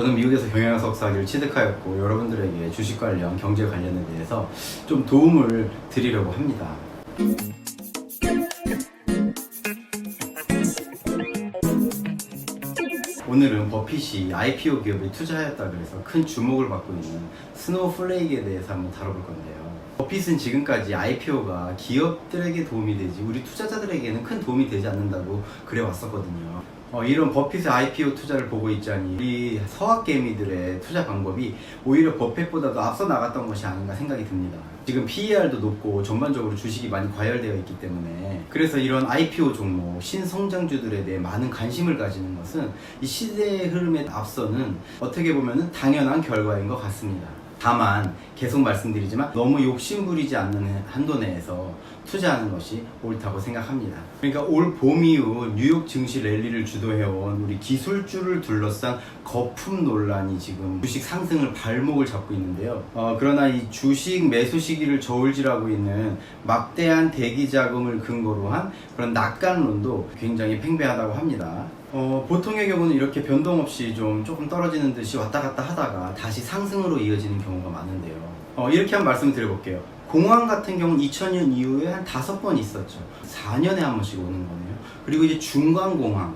저는 미국에서 경영석사학위를 취득하였고 여러분들에게 주식 관련, 경제 관련에 대해서 좀 도움을 드리려고 합니다. 오늘은 버핏이 IPO 기업에 투자하였다 그래서 큰 주목을 받고 있는 스노우플레이크에 대해서 한번 다뤄볼 건데요. 버핏은 지금까지 IPO가 기업들에게 도움이 되지 우리 투자자들에게는 큰 도움이 되지 않는다고 그래 왔었거든요. 이런 버핏의 IPO 투자를 보고 있자니 우리 서학개미들의 투자 방법이 오히려 버핏보다도 앞서 나갔던 것이 아닌가 생각이 듭니다. 지금 PER도 높고 전반적으로 주식이 많이 과열되어 있기 때문에 그래서 이런 IPO 종목, 신성장주들에 대해 많은 관심을 가지는 것은 이 시대의 흐름에 앞서는 어떻게 보면 당연한 결과인 것 같습니다. 다만 계속 말씀드리지만 너무 욕심부리지 않는 한도 내에서 투자하는 것이 옳다고 생각합니다. 그러니까 올 봄 이후 뉴욕 증시 랠리를 주도해온 우리 기술주를 둘러싼 거품 논란이 지금 주식 상승을 발목을 잡고 있는데요. 그러나 이 주식 매수 시기를 저울질하고 있는 막대한 대기 자금을 근거로 한 그런 낙관론도 굉장히 팽배하다고 합니다. 보통의 경우는 이렇게 변동 없이 조금 떨어지는 듯이 왔다 갔다 하다가 다시 상승으로 이어지는 경우가 많은데요. 이렇게 한번 말씀을 드려볼게요. 공황 같은 경우는 2000년 이후에 한 5번 있었죠. 4년에 한 번씩 오는 거네요. 그리고 이제 중간 공황,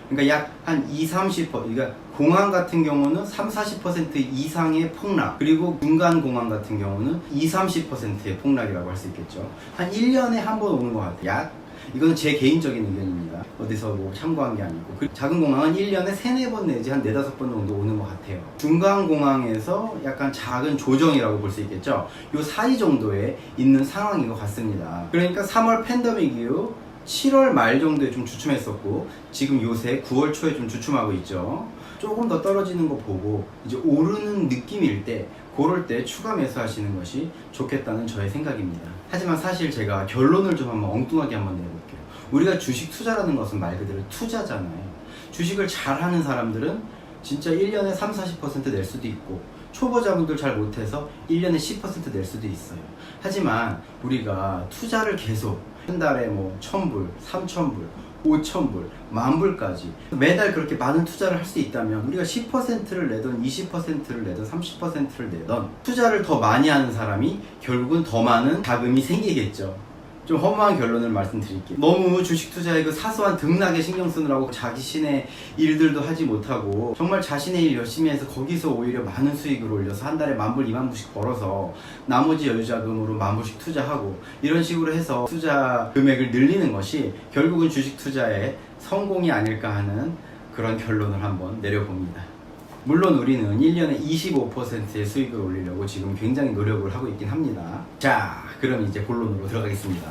그러니까 약 한 20-30%, 그러니까 공황 같은 경우는 30-40% 이상의 폭락, 그리고 중간 공황 같은 경우는 20-30%의 폭락이라고 할 수 있겠죠. 한 1년에 한 번 오는 것 같아요. 이거는 제 개인적인 의견입니다. 어디서 뭐 참고한 게 아니고. 작은 공항은 1년에 3-4번 내지 한 4-5번 정도 오는 것 같아요. 중간 공항에서 약간 작은 조정이라고 볼 수 있겠죠. 요 사이 정도에 있는 상황인 것 같습니다. 그러니까 3월 팬데믹 이후 7월 말 정도에 좀 주춤했었고 지금 요새 9월 초에 좀 주춤하고 있죠. 조금 더 떨어지는 거 보고 이제 오르는 느낌일 때 그럴 때 추가 매수하시는 것이 좋겠다는 저의 생각입니다. 하지만 사실 제가 결론을 좀 한번 엉뚱하게 한번 내볼게요. 우리가 주식 투자라는 것은 말 그대로 투자잖아요. 주식을 잘하는 사람들은 진짜 1년에 30-40% 낼 수도 있고 초보자분들 잘 못해서 1년에 10% 낼 수도 있어요. 하지만 우리가 투자를 계속 한 달에 뭐 1000불, 3000불, 5,000불, 10,000불까지 매달 그렇게 많은 투자를 할 수 있다면 우리가 10%를 내던 20%를 내던 30%를 내던 투자를 더 많이 하는 사람이 결국은 더 많은 자금이 생기겠죠. 좀 허무한 결론을 말씀드릴게요. 너무 주식 투자에 그 사소한 등락에 신경 쓰느라고 자신의 일들도 하지 못하고 정말 자신의 일 열심히 해서 거기서 오히려 많은 수익을 올려서 한 달에 10,000불, 20,000불씩 벌어서 나머지 여유자금으로 10,000불씩 투자하고 이런 식으로 해서 투자 금액을 늘리는 것이 결국은 주식 투자의 성공이 아닐까 하는 그런 결론을 한번 내려봅니다. 물론 우리는 1년에 25%의 수익을 올리려고 지금 굉장히 노력을 하고 있긴 합니다. 자, 그럼 이제 본론으로 들어가겠습니다.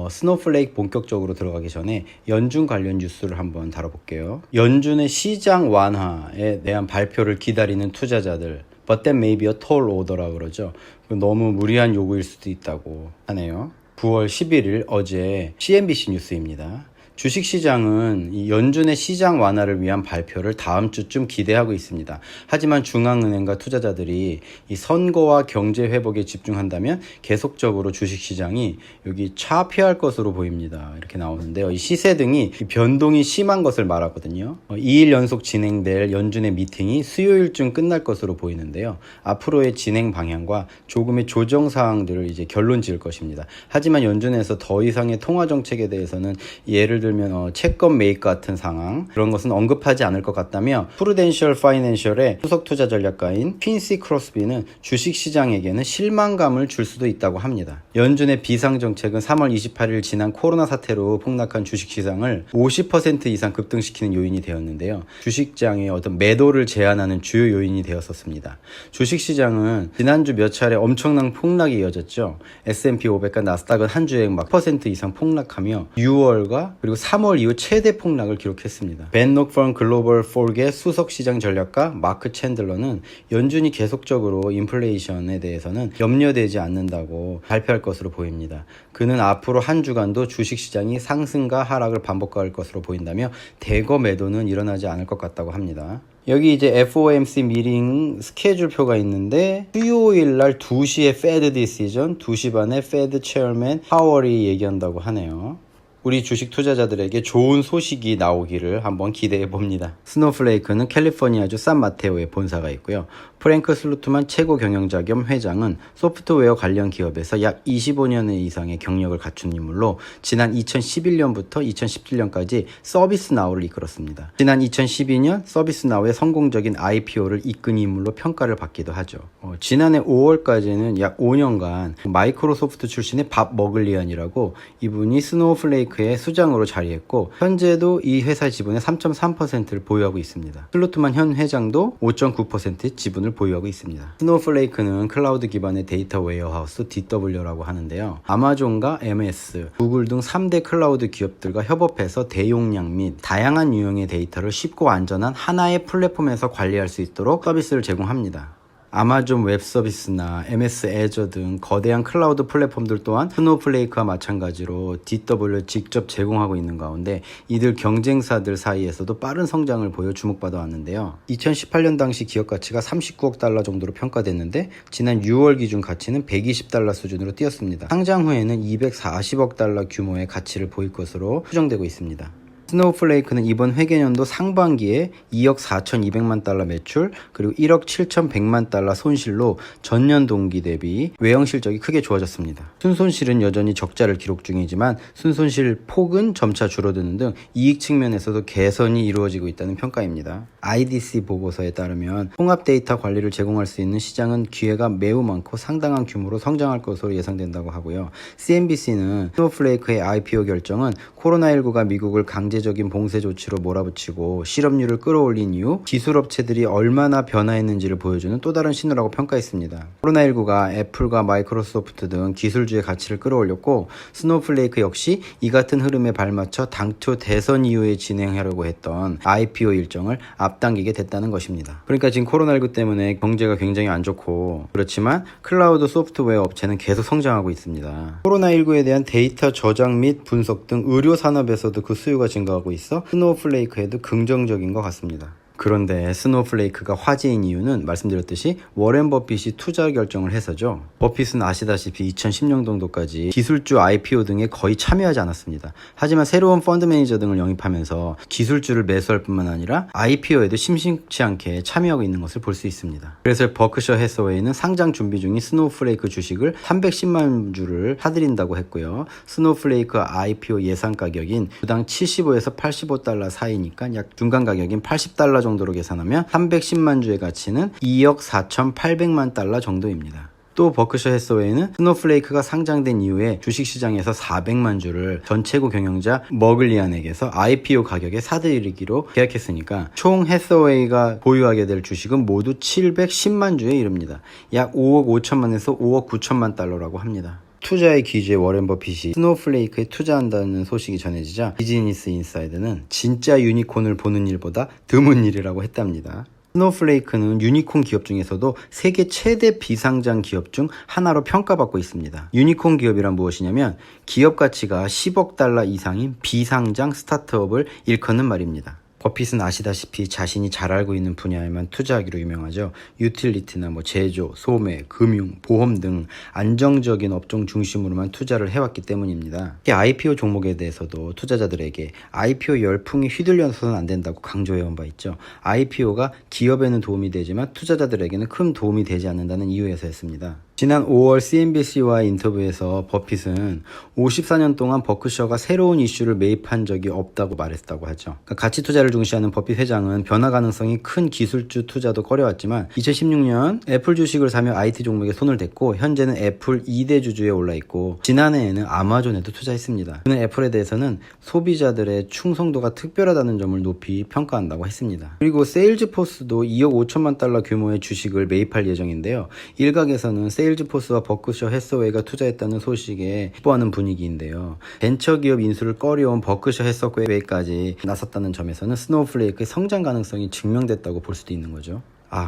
스노우플레이크 본격적으로 들어가기 전에 연준 관련 뉴스를 한번 다뤄볼게요. 연준의 시장 완화에 대한 발표를 기다리는 투자자들, but that may be a tall order라고 그러죠. 너무 무리한 요구일 수도 있다고 하네요. 9월 11일 어제 CNBC 뉴스입니다. 주식시장은 이 연준의 시장 완화를 위한 발표를 다음 주쯤 기대하고 있습니다. 하지만 중앙은행과 투자자들이 이 선거와 경제 회복에 집중한다면 계속적으로 주식시장이 여기 차피할 것으로 보입니다. 이렇게 나오는데요. 이 시세 등이 변동이 심한 것을 말하거든요. 2일 연속 진행될 연준의 미팅이 수요일쯤 끝날 것으로 보이는데요. 앞으로의 진행 방향과 조금의 조정 사항들을 이제 결론 지을 것입니다. 하지만 연준에서 더 이상의 통화 정책에 대해서는 예를 들면 채권 매입 같은 상황 그런 것은 언급하지 않을 것 같다며 프루덴셜 파이낸셜의 수석 투자 전략가인 퀸시 크로스비는 주식시장에게는 실망감을 줄 수도 있다고 합니다. 연준의 비상정책은 3월 28일 지난 코로나 사태로 폭락한 주식시장을 50% 이상 급등시키는 요인이 되었는데요. 주식장의 어떤 매도를 제한하는 주요 요인이 되었었습니다. 주식시장은 지난주 몇 차례 엄청난 폭락이 이어졌죠. S&P 500과 나스닥은 한 주에 막 10% 이상 폭락하며 6월과 그리고 3월 이후 최대 폭락을 기록했습니다. 벤 녹펀 글로벌 폴의 수석 시장 전략가 마크 챈들러는 연준이 계속적으로 인플레이션에 대해서는 염려되지 않는다고 발표할 것으로 보입니다. 그는 앞으로 한 주간도 주식시장이 상승과 하락을 반복할 것으로 보인다며 대거 매도는 일어나지 않을 것 같다고 합니다. 여기 이제 FOMC 미팅 스케줄표가 있는데 수요일 날 2시에 Fed 디시전, 2시 반에 Fed 체어맨 파월이 얘기한다고 하네요. 우리 주식 투자자들에게 좋은 소식이 나오기를 한번 기대해 봅니다. 스노우플레이크는 캘리포니아주 산마테오에 본사가 있고요. 프랭크 슬루트만 최고 경영자 겸 회장은 소프트웨어 관련 기업에서 약 25년 이상의 경력을 갖춘 인물로 지난 2011년부터 2017년까지 서비스나우를 이끌었습니다. 지난 2012년 서비스나우의 성공적인 IPO를 이끈 인물로 평가를 받기도 하죠. 지난해 5월까지는 약 5년간 마이크로소프트 출신의 밥 머글리안이라고 이분이 스노우플레이크의 수장으로 자리했고 현재도 이 회사 지분의 3.3%를 보유하고 있습니다. 슬루트만 현 회장도 5.9%의 지분을 보유하고 있습니다. 스노우플레이크는 클라우드 기반의 데이터 웨어하우스 DW라고 하는데요. 아마존과 MS, 구글 등 3대 클라우드 기업들과 협업해서 대용량 및 다양한 유형의 데이터를 쉽고 안전한 하나의 플랫폼에서 관리할 수 있도록 서비스를 제공합니다. 아마존 웹 서비스나 MS 애저 등 거대한 클라우드 플랫폼들 또한 스노우플레이크와 마찬가지로 DW를 직접 제공하고 있는 가운데 이들 경쟁사들 사이에서도 빠른 성장을 보여 주목받아 왔는데요. 2018년 당시 기업 가치가 39억 달러 정도로 평가됐는데 지난 6월 기준 가치는 120달러 수준으로 뛰었습니다. 상장 후에는 240억 달러 규모의 가치를 보일 것으로 추정되고 있습니다. 스노우플레이크는 이번 회계년도 상반기에 2억 4,200만 달러 매출 그리고 1억 7,100만 달러 손실로 전년 동기 대비 외형 실적이 크게 좋아졌습니다. 순손실은 여전히 적자를 기록 중이지만 순손실 폭은 점차 줄어드는 등 이익 측면에서도 개선이 이루어지고 있다는 평가입니다. IDC 보고서에 따르면 통합 데이터 관리를 제공할 수 있는 시장은 기회가 매우 많고 상당한 규모로 성장할 것으로 예상된다고 하고요. CNBC는 스노우플레이크의 IPO 결정은 코로나19가 미국을 강제적인 봉쇄 조치로 몰아붙이고 실업률을 끌어올린 이후 기술업체들이 얼마나 변화했는지를 보여주는 또 다른 신호라고 평가했습니다. 코로나19가 애플과 마이크로소프트 등 기술주의 가치를 끌어올렸고 스노우플레이크 역시 이 같은 흐름에 발맞춰 당초 대선 이후에 진행하려고 했던 IPO 일정을 앞당기게 됐다는 것입니다. 그러니까 지금 코로나19 때문에 경제가 굉장히 안 좋고 그렇지만 클라우드 소프트웨어 업체는 계속 성장하고 있습니다. 코로나19에 대한 데이터 저장 및 분석 등 의료 산업에서도 그 수요가 증가하고 있어 스노우플레이크에도 긍정적인 것 같습니다. 그런데 스노우플레이크가 화제인 이유는 말씀드렸듯이 워렌 버핏이 투자 결정을 해서죠. 버핏은 아시다시피 2010년도까지 기술주 IPO 등에 거의 참여하지 않았습니다. 하지만 새로운 펀드 매니저 등을 영입하면서 기술주를 매수할 뿐만 아니라 IPO에도 심심치 않게 참여하고 있는 것을 볼 수 있습니다. 그래서 버크셔 해서웨이는 상장 준비 중인 스노우플레이크 주식을 310만 주를 사들인다고 했고요. 스노우플레이크 IPO 예상 가격인 주당 75에서 85달러 사이니까 약 중간 가격인 80달러 정도로 계산하면 310만 주의 가치는 2억 4,800만 달러 정도입니다. 또 버크셔 해서웨이는 스노우플레이크가 상장된 이후에 주식시장에서 400만 주를 전 최고 경영자 머글리안에게서 IPO 가격에 사들이기로 계약했으니까 총 해서웨이가 보유하게 될 주식은 모두 710만 주에 이릅니다. 약 5억 5천만에서 5억 9천만 달러라고 합니다. 투자의 귀재 워렌 버핏이 스노우플레이크에 투자한다는 소식이 전해지자 비즈니스 인사이드는 진짜 유니콘을 보는 일보다 드문 일이라고 했답니다. 스노우플레이크는 유니콘 기업 중에서도 세계 최대 비상장 기업 중 하나로 평가받고 있습니다. 유니콘 기업이란 무엇이냐면 기업 가치가 10억 달러 이상인 비상장 스타트업을 일컫는 말입니다. 버핏은 아시다시피 자신이 잘 알고 있는 분야에만 투자하기로 유명하죠. 유틸리티나 제조, 소매, 금융, 보험 등 안정적인 업종 중심으로만 투자를 해왔기 때문입니다. IPO 종목에 대해서도 투자자들에게 IPO 열풍이 휘둘려서는 안 된다고 강조해온 바 있죠. IPO가 기업에는 도움이 되지만 투자자들에게는 큰 도움이 되지 않는다는 이유에서였습니다. 지난 5월 CNBC와 인터뷰에서 버핏은 54년 동안 버크셔가 새로운 이슈를 매입한 적이 없다고 말했다고 하죠. 그러니까 가치 투자를 중시하는 버핏 회장은 변화 가능성이 큰 기술주 투자도 꺼려왔지만 2016년 애플 주식을 사며 IT 종목에 손을 댔고 현재는 애플 2대 주주에 올라있고 지난해에는 아마존에도 투자했습니다. 그는 애플에 대해서는 소비자들의 충성도가 특별하다는 점을 높이 평가한다고 했습니다. 그리고 세일즈포스도 2억 5천만 달러 규모의 주식을 매입할 예정인데요. 일각에서는 세일즈포스와 버크셔 해서웨이가 투자했다는 소식에 기뻐하는 분위기인데요. 벤처기업 인수를 꺼려온 버크셔 해서웨이까지 나섰다는 점에서는 스노우플레이크의 성장 가능성이 증명됐다고 볼 수도 있는 거죠.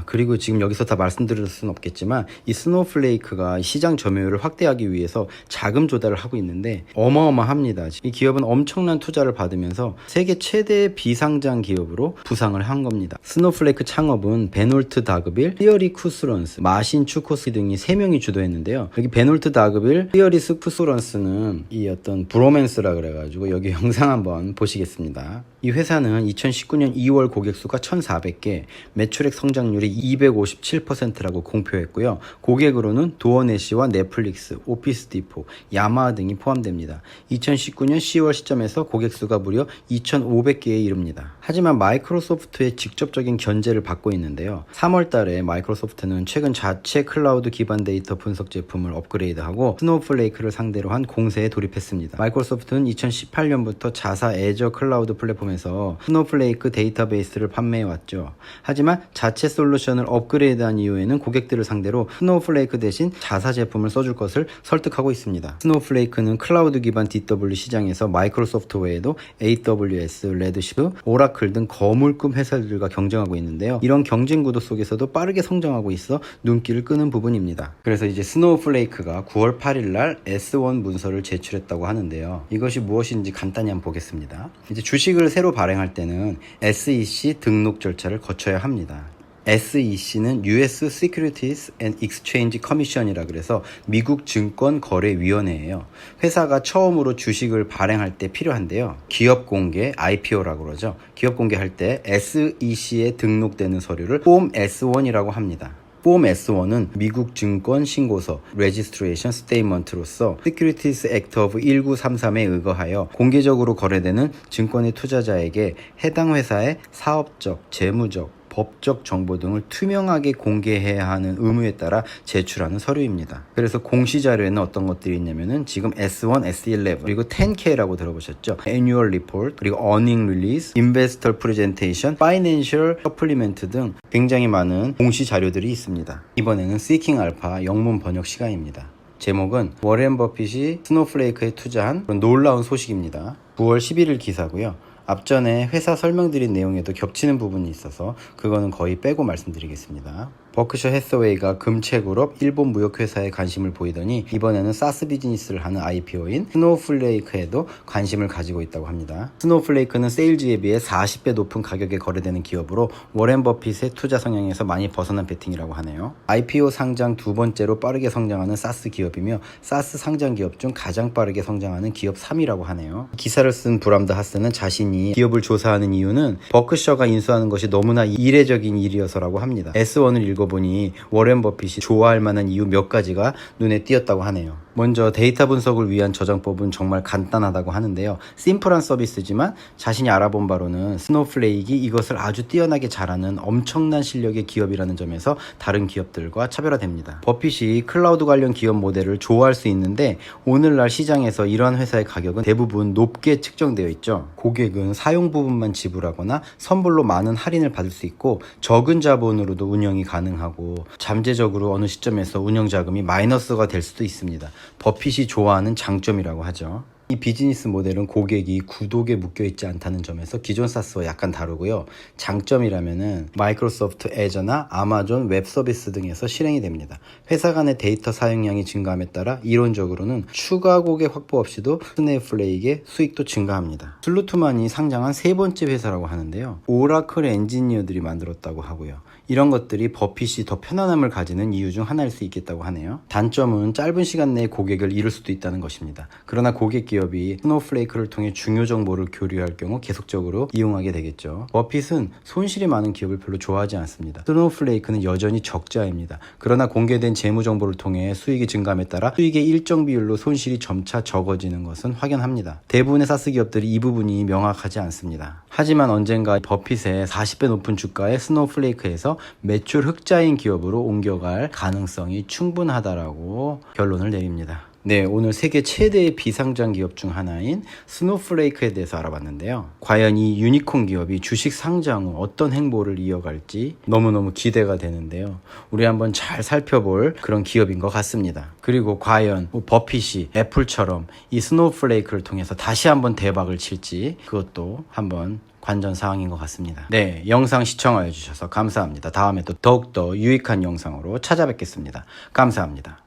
그리고 지금 여기서 다 말씀드릴 수는 없겠지만 이 스노우플레이크가 시장 점유율을 확대하기 위해서 자금 조달을 하고 있는데 어마어마합니다. 이 기업은 엄청난 투자를 받으면서 세계 최대 비상장 기업으로 부상을 한 겁니다. 스노우플레이크 창업은 베놀트 다그빌, 티어리 쿠스런스, 마신 추코스 등이 3명이 주도했는데요. 여기 베놀트 다그빌, 티어리 쿠스런스는 이 어떤 브로맨스라 그래가지고 여기 영상 한번 보시겠습니다. 이 회사는 2019년 2월 고객 수가 1,400개, 매출액 성장률이 257%라고 공표했고요. 고객으로는 도어넷시와 넷플릭스, 오피스 디포, 야마하 등이 포함됩니다. 2019년 10월 시점에서 고객 수가 무려 2,500개에 이릅니다. 하지만 마이크로소프트의 직접적인 견제를 받고 있는데요. 3월 달에 마이크로소프트는 최근 자체 클라우드 기반 데이터 분석 제품을 업그레이드하고 스노우플레이크를 상대로 한 공세에 돌입했습니다. 마이크로소프트는 2018년부터 자사 애저 클라우드 플랫폼에서 스노우플레이크 데이터베이스를 판매해왔죠. 하지만 자체 솔루션을 업그레이드한 이후에는 고객들을 상대로 스노우플레이크 대신 자사 제품을 써줄 것을 설득하고 있습니다. 스노우플레이크는 클라우드 기반 DW 시장에서 마이크로소프트 외에도 AWS, 레드시프, 오라클 등 거물급 회사들과 경쟁하고 있는데요. 이런 경쟁 구도 속에서도 빠르게 성장하고 있어 눈길을 끄는 부분입니다. 그래서 이제 스노우플레이크가 9월 8일 날 S1 문서를 제출했다고 하는데요. 이것이 무엇인지 간단히 한번 보겠습니다. 이제 주식을 새로 발행할 때는 SEC 등록 절차를 거쳐야 합니다. SEC는 US Securities and Exchange Commission이라 그래서 미국 증권거래위원회예요. 회사가 처음으로 주식을 발행할 때 필요한데요. 기업 공개, IPO라고 그러죠. 기업 공개할 때 SEC에 등록되는 서류를 폼 S1이라고 합니다. 폼 S1은 미국 증권 신고서 Registration Statement로서 Securities Act of 1933에 의거하여 공개적으로 거래되는 증권의 투자자에게 해당 회사의 사업적, 재무적, 법적 정보 등을 투명하게 공개해야 하는 의무에 따라 제출하는 서류입니다. 그래서 공시자료에는 어떤 것들이 있냐면은 지금 S1, S11 그리고 10K라고 들어보셨죠? Annual Report, 그리고 Earning Release, Investor Presentation, Financial Supplement 등 굉장히 많은 공시자료들이 있습니다. 이번에는 Seeking Alpha 영문 번역 시간입니다. 제목은 워렌 버핏이 스노우플레이크에 투자한 그런 놀라운 소식입니다. 9월 11일 기사고요. 앞전에 회사 설명드린 내용에도 겹치는 부분이 있어서 그거는 거의 빼고 말씀드리겠습니다. 버크셔 해서웨이가 금채그룹 일본 무역회사에 관심을 보이더니 이번에는 사스 비즈니스를 하는 IPO인 스노우플레이크에도 관심을 가지고 있다고 합니다. 스노우플레이크는 세일즈에 비해 40배 높은 가격에 거래되는 기업으로 워렌 버핏의 투자 성향에서 많이 벗어난 베팅이라고 하네요. IPO 상장 두 번째로 빠르게 성장하는 사스 기업이며 사스 상장 기업 중 가장 빠르게 성장하는 기업 3위라고 하네요. 기사를 쓴 브람드 하스는 자신이 기업을 조사하는 이유는 버크셔가 인수하는 것이 너무나 이례적인 일이어서라고 합니다. S1을 읽어보니 워렌 버핏이 좋아할 만한 이유 몇 가지가 눈에 띄었다고 하네요. 먼저 데이터 분석을 위한 저장법은 정말 간단하다고 하는데요. 심플한 서비스지만 자신이 알아본 바로는 스노우플레이크가 이것을 아주 뛰어나게 잘하는 엄청난 실력의 기업이라는 점에서 다른 기업들과 차별화됩니다. 버핏이 클라우드 관련 기업 모델을 좋아할 수 있는데 오늘날 시장에서 이러한 회사의 가격은 대부분 높게 측정되어 있죠. 고객은 사용 부분만 지불하거나 선불로 많은 할인을 받을 수 있고 적은 자본으로도 운영이 가능하고 잠재적으로 어느 시점에서 운영 자금이 마이너스가 될 수도 있습니다. 버핏이 좋아하는 장점이라고 하죠. 이 비즈니스 모델은 고객이 구독에 묶여있지 않다는 점에서 기존 사스와 약간 다르고요. 장점이라면은 마이크로소프트 애저나 아마존 웹 서비스 등에서 실행이 됩니다. 회사 간의 데이터 사용량이 증가함에 따라 이론적으로는 추가 고객 확보 없이도 스노우플레이크의 수익도 증가합니다. 슬루트만이 상장한 세 번째 회사라고 하는데요. 오라클 엔지니어들이 만들었다고 하고요. 이런 것들이 버핏이 더 편안함을 가지는 이유 중 하나일 수 있겠다고 하네요. 단점은 짧은 시간 내에 고객을 잃을 수도 있다는 것입니다. 그러나 고객 기업이 스노우플레이크를 통해 중요 정보를 교류할 경우 계속적으로 이용하게 되겠죠. 버핏은 손실이 많은 기업을 별로 좋아하지 않습니다. 스노우플레이크는 여전히 적자입니다. 그러나 공개된 재무 정보를 통해 수익이 증가함에 따라 수익의 일정 비율로 손실이 점차 적어지는 것은 확연합니다. 대부분의 사스 기업들이 이 부분이 명확하지 않습니다. 하지만 언젠가 버핏의 40배 높은 주가의 스노우플레이크에서 매출 흑자인 기업으로 옮겨갈 가능성이 충분하다라고 결론을 내립니다. 네, 오늘 세계 최대의 비상장 기업 중 하나인 스노우플레이크에 대해서 알아봤는데요. 과연 이 유니콘 기업이 주식 상장 후 어떤 행보를 이어갈지 너무너무 기대가 되는데요. 우리 한번 잘 살펴볼 그런 기업인 것 같습니다. 그리고 과연 버핏이 애플처럼 이 스노우플레이크를 통해서 다시 한번 대박을 칠지 그것도 한번 관전 사항인 것 같습니다. 네, 영상 시청하여 주셔서 감사합니다. 다음에 또 더욱더 유익한 영상으로 찾아뵙겠습니다. 감사합니다.